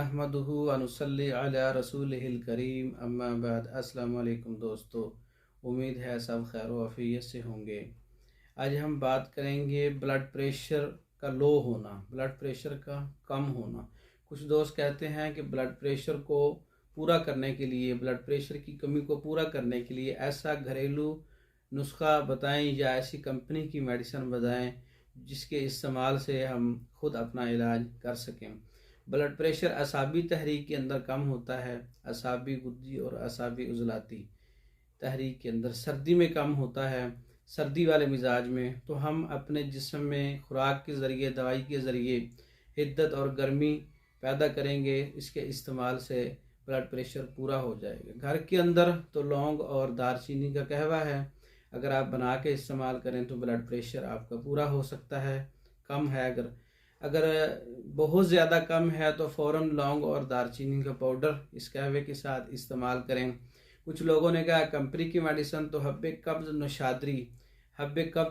नहमदुहु व नुसल्ली अला रसूलिहिल करीम अम्मा बाद। अस्सलामु अलैकुम दोस्तों, उम्मीद है सब खैर व आफियत से होंगे। आज हम बात करेंगे ब्लड प्रेशर का लो होना, ब्लड प्रेशर का कम होना। कुछ दोस्त कहते हैं कि ब्लड प्रेशर को पूरा करने के लिए, ब्लड प्रेशर की कमी को पूरा करने के लिए ऐसा घरेलू नुस्खा बताएं या ऐसी कंपनी की मेडिसिन बताएं जिसके इस्तेमाल से हम खुद अपना इलाज कर सकें। ब्लड प्रेशर असाबी तहरीक के अंदर कम होता है, असाबी गुद्दी और असाबी उजलाती तहरीक के अंदर सर्दी में कम होता है, सर्दी वाले मिजाज में। तो हम अपने जिस्म में खुराक के ज़रिए, दवाई के ज़रिए हिद्दत और गर्मी पैदा करेंगे। इसके इस्तेमाल से ब्लड प्रेशर पूरा हो जाएगा। घर के अंदर तो लौंग और दालचीनी का कहवा है, अगर आप बना के इस्तेमाल करें तो ब्लड प्रेशर आपका पूरा हो सकता है। कम है, अगर बहुत ज़्यादा कम है तो फ़ौरन लौंग और दालचीनी का पाउडर इस कहवे के साथ इस्तेमाल करें। कुछ लोगों ने कहा कंपनी की मेडिसिन तो हब्बे कब्ज़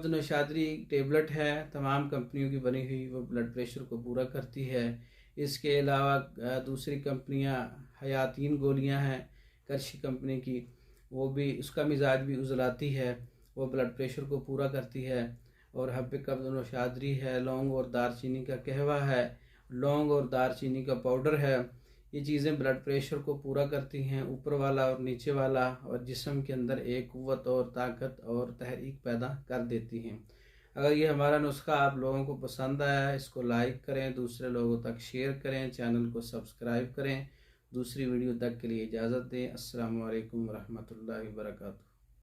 नौशादरी टेबलेट है, तमाम कंपनियों की बनी हुई, वो ब्लड प्रेशर को पूरा करती है। इसके अलावा दूसरी कंपनियां, हयातीन गोलियां हैं करशी कंपनी की, वो भी, उसका मिजाज भी उजलाती है, वो ब्लड प्रेशर को पूरा करती है। और हब्बे कब्ज़ नौशादरी है, लौंग और दालचीनी का कहवा है, लौंग और दालचीनी का पाउडर है। ये चीज़ें ब्लड प्रेशर को पूरा करती हैं, ऊपर वाला और नीचे वाला, और जिस्म के अंदर एक क़ुव्वत और ताकत और तहरीक पैदा कर देती हैं। अगर ये हमारा नुस्खा आप लोगों को पसंद आया, इसको लाइक करें, दूसरे लोगों तक शेयर करें, चैनल को सब्सक्राइब करें। दूसरी वीडियो तक के लिए इजाज़त दें। अस्सलामु अलैकुम रहमतुल्लाहि व बरकातुहू।